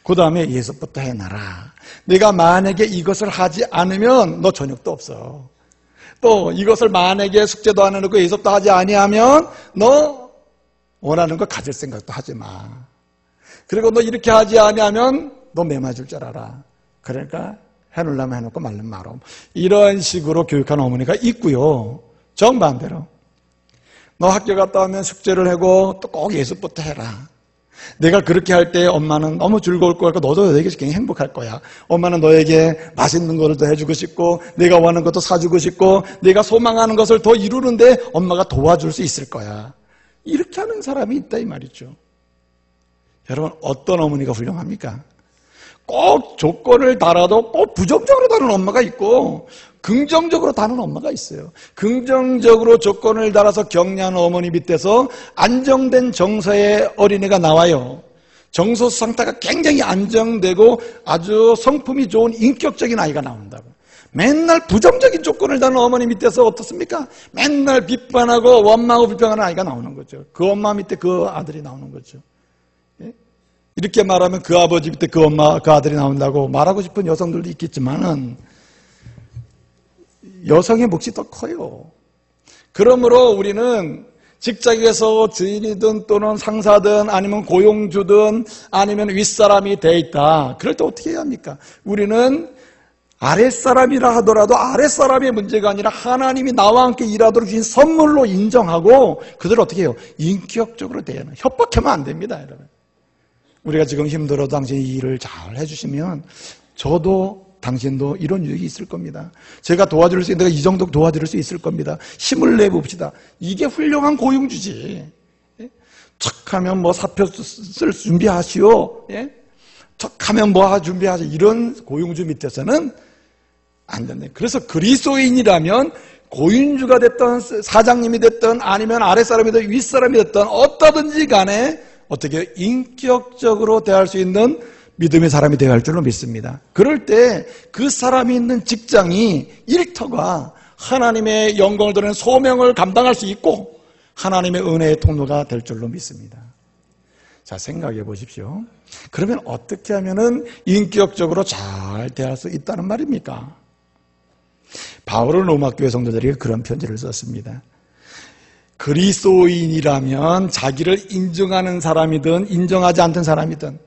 그 다음에 예습부터 해놔라. 네가 만약에 이것을 하지 않으면 너 저녁도 없어. 또 이것을 만약에 숙제도 안 해놓고 예습도 하지 아니하면 너 원하는 거 가질 생각도 하지 마. 그리고 너 이렇게 하지 아니하면 너 매 맞을 줄 알아. 그러니까 해놓으려면 해놓고 말면 말어. 이런 식으로 교육하는 어머니가 있고요. 정반대로 너 학교 갔다 오면 숙제를 하고 또 꼭 예습부터 해라. 내가 그렇게 할 때 엄마는 너무 즐거울 것 같고 너도 너에게 굉장히 행복할 거야. 엄마는 너에게 맛있는 것을 더 해주고 싶고 내가 원하는 것도 사주고 싶고 내가 소망하는 것을 더 이루는데 엄마가 도와줄 수 있을 거야. 이렇게 하는 사람이 있다 이 말이죠. 여러분 어떤 어머니가 훌륭합니까? 꼭 조건을 달아도 꼭 부정적으로 다는 엄마가 있고 긍정적으로 다는 엄마가 있어요. 긍정적으로 조건을 달아서 격려하는 어머니 밑에서 안정된 정서의 어린애가 나와요. 정서 상태가 굉장히 안정되고 아주 성품이 좋은 인격적인 아이가 나온다고. 맨날 부정적인 조건을 다는 어머니 밑에서 어떻습니까? 맨날 비판하고 원망하고 비평하는 아이가 나오는 거죠. 그 엄마 밑에 그 아들이 나오는 거죠. 이렇게 말하면 그 아버지 밑에 그 엄마, 그 아들이 나온다고 말하고 싶은 여성들도 있겠지만은 여성의 몫이 더 커요. 그러므로 우리는 직장에서 주인이든 또는 상사든 아니면 고용주든 아니면 윗사람이 돼 있다. 그럴 때 어떻게 해야 합니까? 우리는 아랫사람이라 하더라도 아랫사람의 문제가 아니라 하나님이 나와 함께 일하도록 주신 선물로 인정하고 그들을 어떻게 해요? 인격적으로 대하는. 협박하면 안 됩니다, 여러분. 우리가 지금 힘들어도 당신이 이 일을 잘 해주시면 저도 당신도 이런 유익이 있을 겁니다. 제가 도와줄 수 있는 내가 이 정도 도와드릴 수 있을 겁니다. 힘을 내봅시다. 이게 훌륭한 고용주지. 척하면 뭐 사표 쓸 준비하시오. 척하면 뭐 준비하시오. 이런 고용주 밑에서는 안 된다. 그래서 그리스도인이라면 고용주가 됐던 사장님이 됐던 아니면 아랫사람이 됐던 윗사람이 됐던 어떠든지 간에 어떻게 인격적으로 대할 수 있는 믿음의 사람이 되어야 할 줄로 믿습니다. 그럴 때 그 사람이 있는 직장이 일터가 하나님의 영광을 드리는 소명을 감당할 수 있고 하나님의 은혜의 통로가 될 줄로 믿습니다. 자, 생각해 보십시오. 그러면 어떻게 하면은 인격적으로 잘 대할 수 있다는 말입니까? 바울은 로마교회 성도들에게 그런 편지를 썼습니다. 그리스도인이라면 자기를 인정하는 사람이든 인정하지 않던 사람이든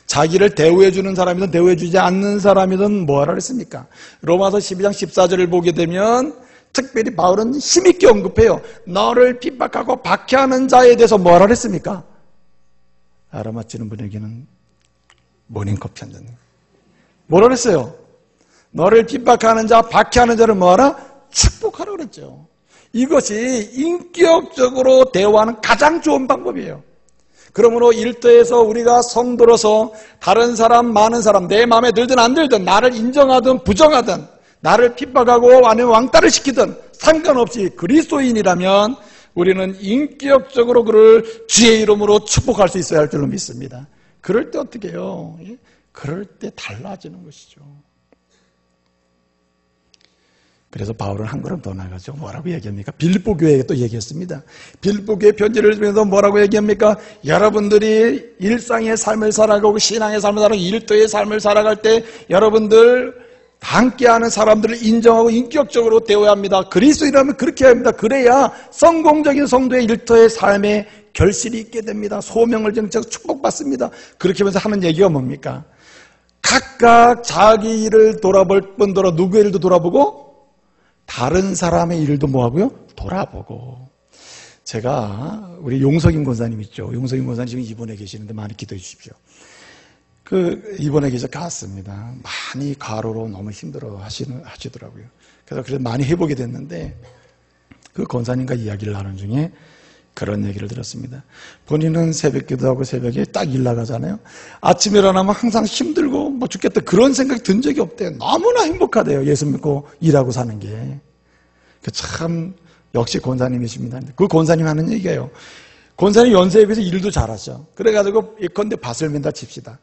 자기를 대우해주는 사람이든 대우해주지 않는 사람이든 뭐라 그랬습니까? 로마서 12장 14절을 보게 되면 특별히 바울은 힘있게 언급해요. 너를 핍박하고 박해하는 자에 대해서 뭐라 그랬습니까? 알아맞히는 분에게는 모닝커피 한 잔. 뭐라 그랬어요? 너를 핍박하는 자, 박해하는 자를 뭐하라? 축복하라 그랬죠. 이것이 인격적으로 대화하는 가장 좋은 방법이에요. 그러므로 일터에서 우리가 성도로서 다른 사람, 많은 사람, 내 마음에 들든 안 들든 나를 인정하든 부정하든 나를 핍박하고 아니면 왕따를 시키든 상관없이 그리스도인이라면 우리는 인격적으로 그를 주의 이름으로 축복할 수 있어야 할 줄로 믿습니다. 그럴 때 어떻게 해요? 그럴 때 달라지는 것이죠. 그래서 바울은 한 걸음 더 나가죠. 뭐라고 얘기합니까? 빌립보 교회에 또 얘기했습니다. 빌립보 교회 편지를 쓰면서 뭐라고 얘기합니까? 여러분들이 일상의 삶을 살아가고 신앙의 삶을 살아가고 일터의 삶을 살아갈 때 여러분들 함께하는 사람들을 인정하고 인격적으로 대해야 합니다. 그리스도인이라면 그렇게 해야 합니다. 그래야 성공적인 성도의 일터의 삶에 결실이 있게 됩니다. 소명을 정착해서 축복받습니다. 그렇게 하면서 하는 얘기가 뭡니까? 각각 자기 일을 돌아볼 뿐더러 누구의 일도 돌아보고 다른 사람의 일도 뭐하고요? 돌아보고. 제가 우리 용석인 권사님 있죠. 용석인 권사님 지금 입원해 계시는데 많이 기도해 주십시오. 입원해 계셔 갔습니다. 많이 과로로 너무 힘들어 하시더라고요. 그래서 많이 회복이 됐는데 그 권사님과 이야기를 하는 중에 그런 얘기를 들었습니다. 본인은 새벽 기도하고 새벽에 딱 일 나가잖아요. 아침에 일어나면 항상 힘들고 뭐 죽겠다 그런 생각이 든 적이 없대요. 너무나 행복하대요. 예수 믿고 일하고 사는 게. 참 역시 권사님이십니다. 그 권사님 하는 얘기예요. 권사님 연세에 비해서 일도 잘하죠. 그래가지고 예컨대 밭을 맨다 칩시다.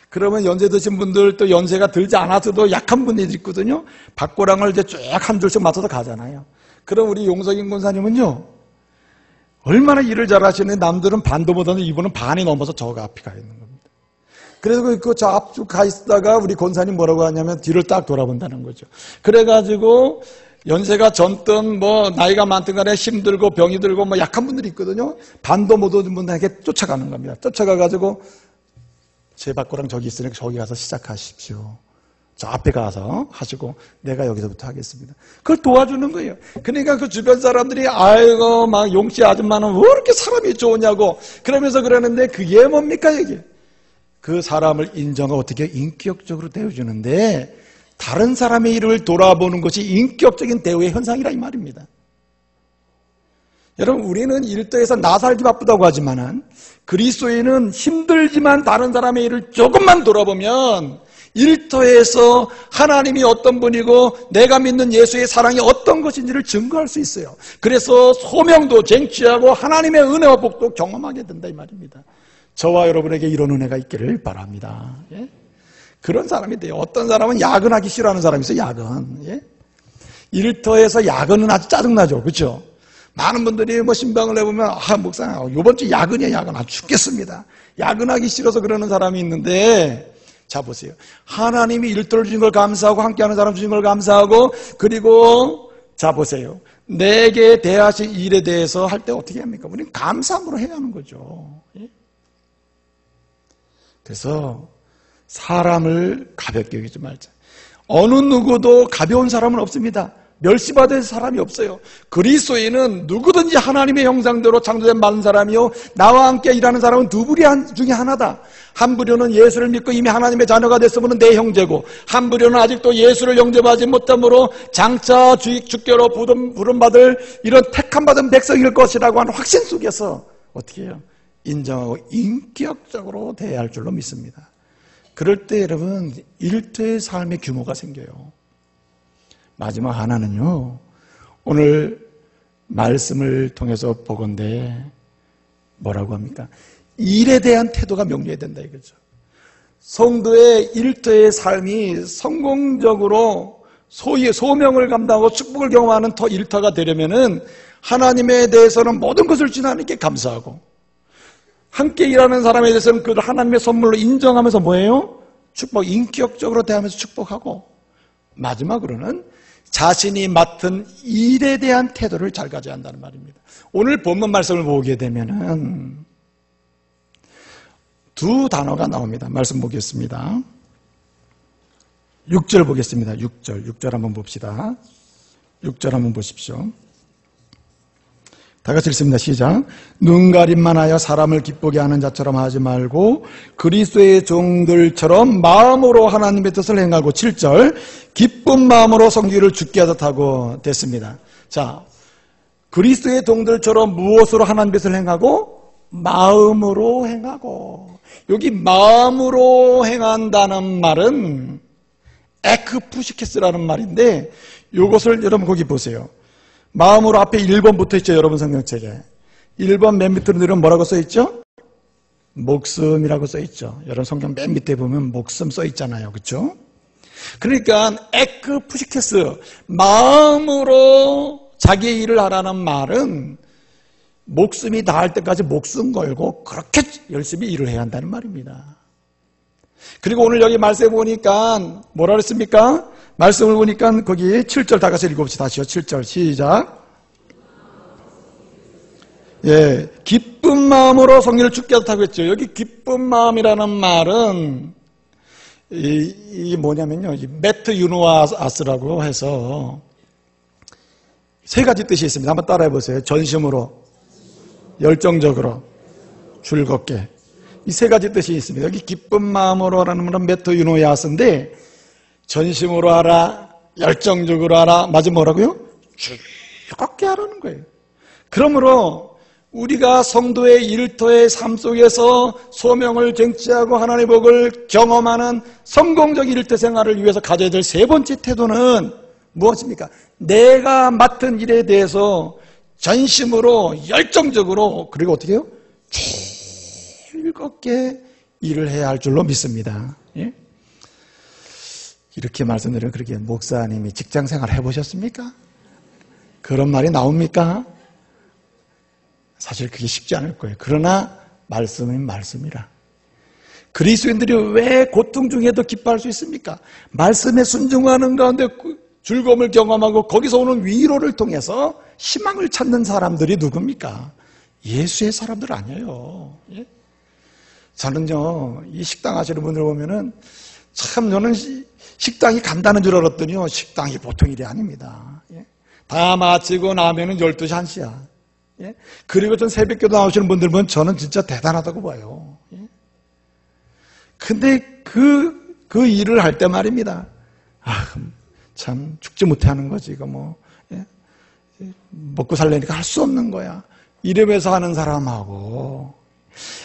그러면 연세 드신 분들 또 연세가 들지 않아서도 약한 분들이 있거든요. 밭고랑을 이제 쭉 한 줄씩 맡아서 가잖아요. 그럼 우리 용석인 권사님은요. 얼마나 일을 잘하시는데 남들은 반도 못하는데 이분은 반이 넘어서 저 앞에 가 있는 겁니다. 그래서 저 앞쪽 가 있다가 우리 권사님 뭐라고 하냐면 뒤를 딱 돌아본다는 거죠. 그래가지고 연세가 젊든 뭐 나이가 많든 간에 힘들고 병이 들고 뭐 약한 분들이 있거든요. 반도 못 얻은 분들에게 쫓아가는 겁니다. 쫓아가가지고 제 밭고랑 저기 있으니까 저기 가서 시작하십시오. 저 앞에 가서 하시고 내가 여기서부터 하겠습니다. 그걸 도와주는 거예요. 그러니까 그 주변 사람들이 아이고 막 용씨 아줌마는 왜 이렇게 사람이 좋으냐고 그러면서 그러는데 그게 뭡니까 이게? 그 사람을 인정하고 어떻게 인격적으로 대해주는데 다른 사람의 일을 돌아보는 것이 인격적인 대우의 현상이라 이 말입니다. 여러분 우리는 일터에서 나 살기 바쁘다고 하지만은 그리스도인은 힘들지만 다른 사람의 일을 조금만 돌아보면 일터에서 하나님이 어떤 분이고 내가 믿는 예수의 사랑이 어떤 것인지를 증거할 수 있어요. 그래서 소명도 쟁취하고 하나님의 은혜와 복도 경험하게 된다 이 말입니다. 저와 여러분에게 이런 은혜가 있기를 바랍니다. 예? 그런 사람이 돼요. 어떤 사람은 야근하기 싫어하는 사람이 있어요. 야근. 예? 일터에서 야근은 아주 짜증나죠. 그렇죠? 많은 분들이 뭐 신방을 해보면 목사님 이번 주 야근이야 야근. 죽겠습니다. 야근하기 싫어서 그러는 사람이 있는데 자 보세요. 하나님이 일터를 주신 걸 감사하고 함께하는 사람 주신 걸 감사하고 그리고 자 보세요. 내게 대하신 일에 대해서 할 때 어떻게 합니까? 우리는 감사함으로 해야 하는 거죠. 예? 그래서 사람을 가볍게 여기지 말자. 어느 누구도 가벼운 사람은 없습니다. 멸시받을 사람이 없어요. 그리스도인은 누구든지 하나님의 형상대로 창조된 많은 사람이요 나와 함께 일하는 사람은 두 부류 중에 하나다. 한 부류는 예수를 믿고 이미 하나님의 자녀가 됐으면 내 형제고 한 부류는 아직도 예수를 영접하지 못함으로 장차 주께로 부름받을 이런 택함받은 백성일 것이라고 하는 확신 속에서 어떻게 해요? 인정하고 인격적으로 대해야 할 줄로 믿습니다. 그럴 때 여러분 일터의 삶의 규모가 생겨요. 마지막 하나는요, 오늘 말씀을 통해서 보건대 뭐라고 합니까? 일에 대한 태도가 명료해야 된다 이거죠. 성도의 일터의 삶이 성공적으로 소위의 소명을 감당하고 축복을 경험하는 일터가 되려면은 하나님에 대해서는 모든 것을 주신 하나님께 감사하고 함께 일하는 사람에 대해서는 그를 하나님의 선물로 인정하면서 뭐예요? 축복, 인격적으로 대하면서 축복하고 마지막으로는 자신이 맡은 일에 대한 태도를 잘 가져야 한다는 말입니다. 오늘 본문 말씀을 보게 되면은 두 단어가 나옵니다. 말씀 보겠습니다. 6절 보겠습니다. 6절 한번 봅시다. 6절 한번 보십시오. 다 같이 읽습니다. 시작. 눈가림만 하여 사람을 기쁘게 하는 자처럼 하지 말고 그리스도의 종들처럼 마음으로 하나님의 뜻을 행하고 7절 기쁜 마음으로 성기를 죽게 하듯하고 됐습니다. 자, 그리스도의 종들처럼 무엇으로 하나님의 뜻을 행하고 마음으로 행하고 여기 마음으로 행한다는 말은 에크푸시케스라는 말인데 이것을 여러분 거기 보세요. 마음으로 앞에 1번 붙어 있죠. 여러분 성경책에 1번 맨 밑으로 내려면 뭐라고 써 있죠? 목숨이라고 써 있죠. 여러분 성경 맨 밑에 보면 목숨 써 있잖아요. 그렇죠? 그러니까 에크푸시케스 마음으로 자기의 일을 하라는 말은 목숨이 닿을 때까지 목숨 걸고 그렇게 열심히 일을 해야 한다는 말입니다. 그리고 오늘 여기 말씀해 보니까 뭐라 그랬습니까? 말씀을 보니까 거기 7절 다 같이 읽어봅시다. 다시요. 7절 시작. 예, 기쁜 마음으로 성령을 죽게 하다고 했죠. 여기 기쁜 마음이라는 말은 이 뭐냐면요. 메트 유노아스라고 해서 세 가지 뜻이 있습니다. 한번 따라해 보세요. 전심으로, 열정적으로, 즐겁게. 이 세 가지 뜻이 있습니다. 여기 기쁜 마음으로라는 말은 메트 유노아스인데 전심으로 하라, 열정적으로 하라, 맞으면 뭐라고요? 즐겁게 하라는 거예요. 그러므로 우리가 성도의 일터의 삶 속에서 소명을 쟁취하고 하나님의 복을 경험하는 성공적 일터 생활을 위해서 가져야 될 세 번째 태도는 무엇입니까? 내가 맡은 일에 대해서 전심으로 열정적으로 그리고 어떻게 해요? 즐겁게 일을 해야 할 줄로 믿습니다. 예? 이렇게 말씀드리면 그렇게 목사님이 직장생활 해보셨습니까? 그런 말이 나옵니까? 사실 그게 쉽지 않을 거예요. 그러나 말씀은 말씀이라. 그리스도인들이 왜 고통 중에도 기뻐할 수 있습니까? 말씀에 순종하는 가운데 즐거움을 경험하고 거기서 오는 위로를 통해서 희망을 찾는 사람들이 누굽니까? 예수의 사람들 아니에요. 예? 저는요, 이 식당 하시는 분들 보면은 참 저는 식당이 간다는 줄 알았더니요, 식당이 보통 일이 아닙니다. 예? 다 마치고 나면은 12시 1시야. 예? 그리고 전 새벽기도 나오시는 분들 보면 저는 진짜 대단하다고 봐요. 예? 근데 그 일을 할 때 말입니다. 참 죽지 못해 하는 거지 이거 뭐. 예? 먹고 살려니까 할 수 없는 거야. 이러면서 하는 사람하고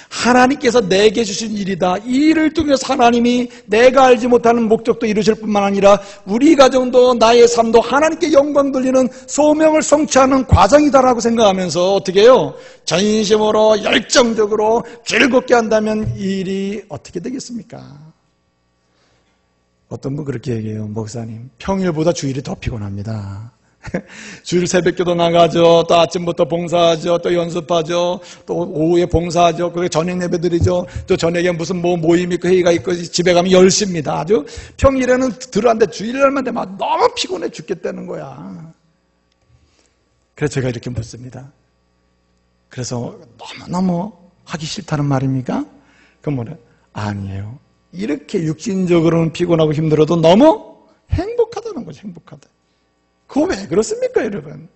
하나님께서 내게 주신 일이다. 이 일을 통해서 하나님이 내가 알지 못하는 목적도 이루실 뿐만 아니라 우리 가정도 나의 삶도 하나님께 영광 돌리는 소명을 성취하는 과정이다라고 생각하면서 어떻게 해요? 전심으로 열정적으로 즐겁게 한다면 이 일이 어떻게 되겠습니까? 어떤 분 그렇게 얘기해요. 목사님, 평일보다 주일이 더 피곤합니다. 주일 새벽기도 나가죠. 또 아침부터 봉사하죠. 또 연습하죠. 또 오후에 봉사하죠. 그리고 저녁 예배 드리죠. 또 저녁에 무슨 모임 있고 회의가 있고 집에 가면 10시입니다. 아주 평일에는 들어왔는데 주일날만 되면 너무 피곤해 죽겠다는 거야. 그래서 제가 이렇게 묻습니다. 그래서 너무너무 하기 싫다는 말입니까? 그건 뭐래? 아니에요. 이렇게 육신적으로는 피곤하고 힘들어도 너무 행복하다는 거죠. 행복하다. 그거 왜 그렇습니까, 여러분?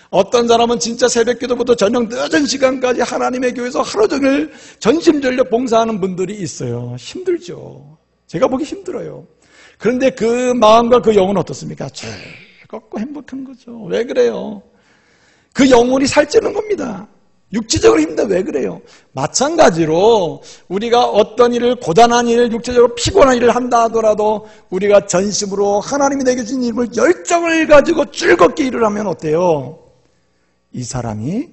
어떤 사람은 진짜 새벽기도부터 저녁 늦은 시간까지 하나님의 교회에서 하루 종일 전심전력 봉사하는 분들이 있어요. 힘들죠. 제가 보기 힘들어요. 그런데 그 마음과 그 영은 어떻습니까? 즐겁고 행복한 거죠. 왜 그래요? 그 영혼이 살찌는 겁니다. 육체적으로 힘든데 왜 그래요? 마찬가지로 우리가 어떤 일을 고단한 일, 육체적으로 피곤한 일을 한다 하더라도 우리가 전심으로 하나님이 내게 주신 일을 열정을 가지고 즐겁게 일을 하면 어때요? 이 사람이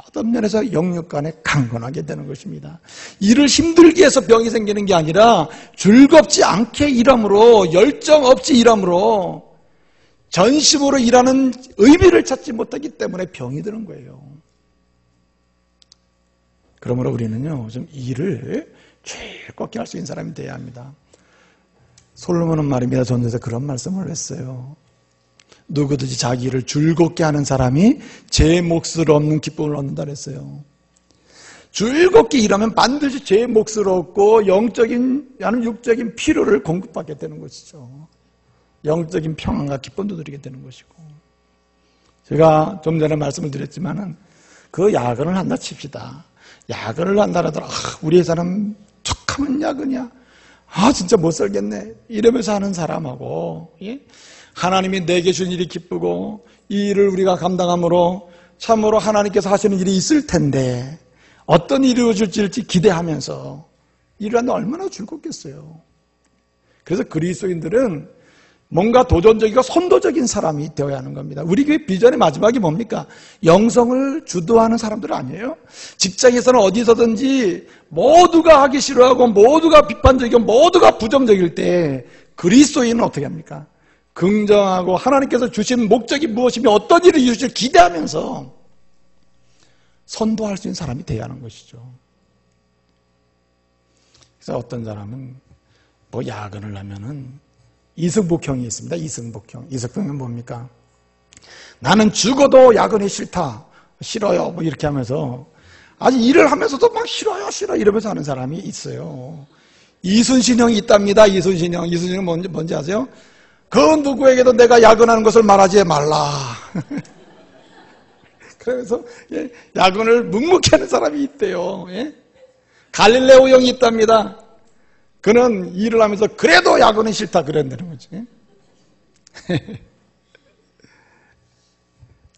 모든 면에서 영육간에 강건하게 되는 것입니다. 일을 힘들게 해서 병이 생기는 게 아니라 즐겁지 않게 일함으로, 열정 없이 일함으로 전심으로 일하는 의미를 찾지 못하기 때문에 병이 드는 거예요. 그러므로 우리는요, 좀 일을 즐겁게 할 수 있는 사람이 되어야 합니다. 솔로몬은 말입니다. 전에서 그런 말씀을 했어요. 누구든지 자기 일을 즐겁게 하는 사람이 제 몫을 얻는 기쁨을 얻는다 그랬어요. 즐겁게 일하면 반드시 제 몫을 얻고 영적인, 아니면 육적인 필요를 공급받게 되는 것이죠. 영적인 평안과 기쁨도 누리게 되는 것이고. 제가 좀 전에 말씀을 드렸지만은 그 야근을 한다 칩시다. 야근을 한다 하더라도 우리 회사는 툭하면 야근이야. 진짜 못 살겠네. 이러면서 하는 사람하고, 예? 하나님이 내게 준 일이 기쁘고 이 일을 우리가 감당함으로 참으로 하나님께서 하시는 일이 있을 텐데 어떤 일이 이루어질지 기대하면서 일을 하는데 얼마나 즐겁겠어요. 그래서 그리스도인들은 뭔가 도전적이고 선도적인 사람이 되어야 하는 겁니다. 우리 교회 비전의 마지막이 뭡니까? 영성을 주도하는 사람들 아니에요? 직장에서는 어디서든지 모두가 하기 싫어하고 모두가 비판적이고 모두가 부정적일 때 그리스도인은 어떻게 합니까? 긍정하고 하나님께서 주신 목적이 무엇이며 어떤 일을 이루실 기대하면서 선도할 수 있는 사람이 되어야 하는 것이죠. 그래서 어떤 사람은 야근을 하면은 이승복형이 있습니다. 이승복형. 이승복형은 뭡니까? 나는 죽어도 야근이 싫어요. 이렇게 하면서 아주 일을 하면서도 막 싫어요 이러면서 하는 사람이 있어요. 이순신형이 있답니다. 이순신형은 뭔지 아세요? 그 누구에게도 내가 야근하는 것을 말하지 말라. 그러면서 야근을 묵묵히 하는 사람이 있대요. 갈릴레오 형이 있답니다. 그는 일을 하면서 그래도 야근은 싫다 그랬다는 거지.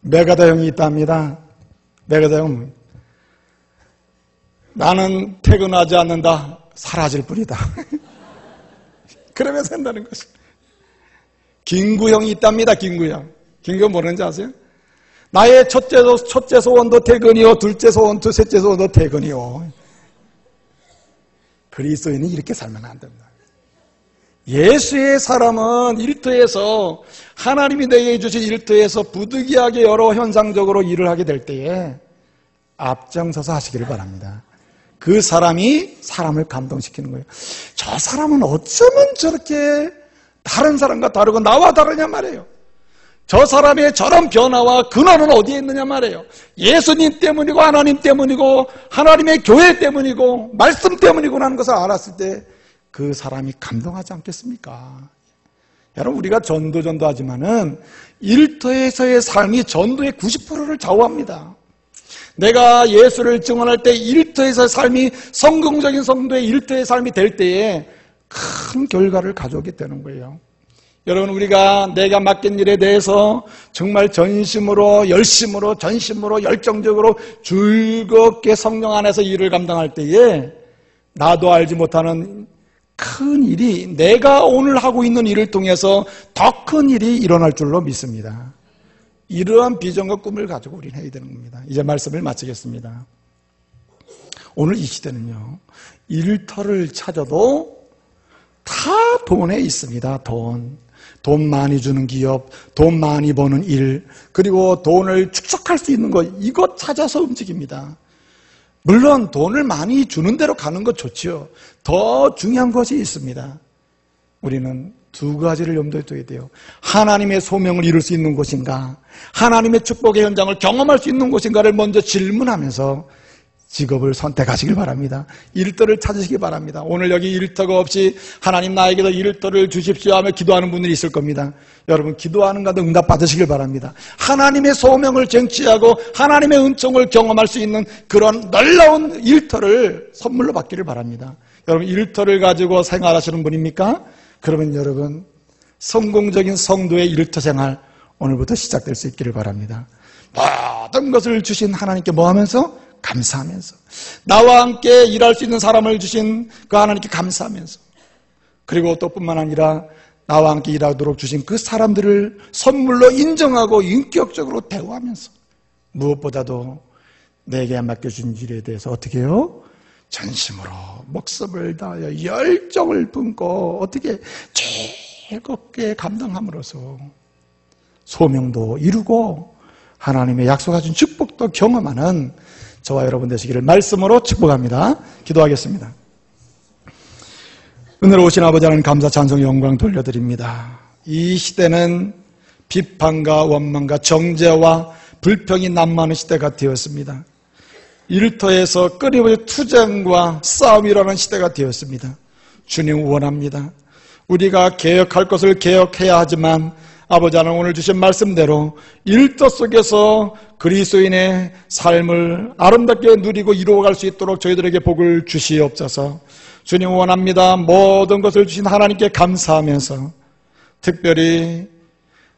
메가다 형이 있답니다. 메가다 형은 나는 퇴근하지 않는다. 사라질 뿐이다. 그러면서 한다는 것이. 김구 형이 있답니다. 김구 형. 김구 뭐라는지 아세요? 나의 첫째 소원도 퇴근이요, 둘째 소원도, 셋째 소원도 퇴근이요. 그리스도인은 이렇게 살면 안 됩니다. 예수의 사람은 일터에서 하나님이 내게 주신 일터에서 부득이하게 여러 현상적으로 일을 하게 될 때에 앞장서서 하시기를 바랍니다. 그 사람이 사람을 감동시키는 거예요. 저 사람은 어쩌면 저렇게 다른 사람과 다르고 나와 다르냐 말이에요. 저 사람의 저런 변화와 근원은 어디에 있느냐 말이에요. 예수님 때문이고 하나님 때문이고 하나님의 교회 때문이고 말씀 때문이고 하는 것을 알았을 때 그 사람이 감동하지 않겠습니까? 여러분, 우리가 전도하지만은 일터에서의 삶이 전도의 90%를 좌우합니다. 내가 예수를 증언할 때 일터에서의 삶이 성공적인 성도의 일터의 삶이 될 때에 큰 결과를 가져오게 되는 거예요. 여러분, 우리가 내가 맡긴 일에 대해서 정말 전심으로, 열심으로, 전심으로, 열정적으로 즐겁게 성령 안에서 일을 감당할 때에 나도 알지 못하는 큰 일이, 내가 오늘 하고 있는 일을 통해서 더 큰 일이 일어날 줄로 믿습니다. 이러한 비전과 꿈을 가지고 우리는 해야 되는 겁니다. 이제 말씀을 마치겠습니다. 오늘 이 시대는요, 일터를 찾아도 다 돈에 있습니다. 돈 많이 주는 기업, 돈 많이 버는 일, 그리고 돈을 축적할 수 있는 것, 이것 찾아서 움직입니다. 물론 돈을 많이 주는 대로 가는 것 좋지요. 더 중요한 것이 있습니다. 우리는 두 가지를 염두에 둬야 돼요. 하나님의 소명을 이룰 수 있는 곳인가, 하나님의 축복의 현장을 경험할 수 있는 곳인가를 먼저 질문하면서 직업을 선택하시길 바랍니다. 일터를 찾으시기 바랍니다. 오늘 여기 일터가 없이 하나님 나에게도 일터를 주십시오 하며 기도하는 분들이 있을 겁니다. 여러분, 기도하는 가운데 응답 받으시길 바랍니다. 하나님의 소명을 쟁취하고 하나님의 은총을 경험할 수 있는 그런 놀라운 일터를 선물로 받기를 바랍니다. 여러분, 일터를 가지고 생활하시는 분입니까? 그러면 여러분, 성공적인 성도의 일터 생활 오늘부터 시작될 수 있기를 바랍니다. 모든 것을 주신 하나님께 뭐 하면서? 감사하면서, 나와 함께 일할 수 있는 사람을 주신 그 하나님께 감사하면서, 그리고 또 뿐만 아니라 나와 함께 일하도록 주신 그 사람들을 선물로 인정하고 인격적으로 대우하면서, 무엇보다도 내게 맡겨준 일에 대해서 어떻게 해요? 전심으로 목숨을 다하여 열정을 뿜고 어떻게 즐겁게 감당함으로써 소명도 이루고 하나님의 약속하신 축복도 경험하는 저와 여러분 되시기를 말씀으로 축복합니다. 기도하겠습니다. 은혜로 오신 아버지 하나님, 감사 찬송 영광 돌려드립니다. 이 시대는 비판과 원망과 정죄와 불평이 난무하는 시대가 되었습니다. 일터에서 끊임없이 투쟁과 싸움이 일어나는 시대가 되었습니다. 주님, 원합니다. 우리가 개혁할 것을 개혁해야 하지만 아버지 하나님, 오늘 주신 말씀대로 일터 속에서 그리스도인의 삶을 아름답게 누리고 이루어갈 수 있도록 저희들에게 복을 주시옵소서. 주님, 원합니다. 모든 것을 주신 하나님께 감사하면서 특별히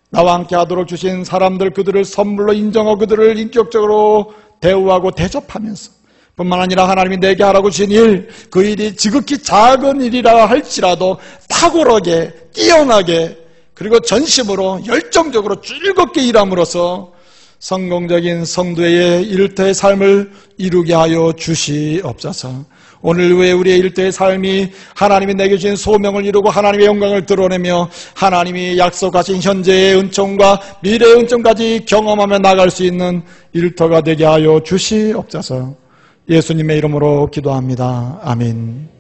나와 함께 하도록 주신 사람들, 그들을 선물로 인정하고 그들을 인격적으로 대우하고 대접하면서 뿐만 아니라 하나님이 내게 하라고 주신 일, 그 일이 지극히 작은 일이라 할지라도 탁월하게, 뛰어나게, 그리고 전심으로 열정적으로 즐겁게 일함으로써 성공적인 성도의 일터의 삶을 이루게 하여 주시옵소서. 오늘 왜 우리의 일터의 삶이 하나님이 내게 주신 소명을 이루고 하나님의 영광을 드러내며 하나님이 약속하신 현재의 은총과 미래의 은총까지 경험하며 나갈 수 있는 일터가 되게 하여 주시옵소서. 예수님의 이름으로 기도합니다. 아멘.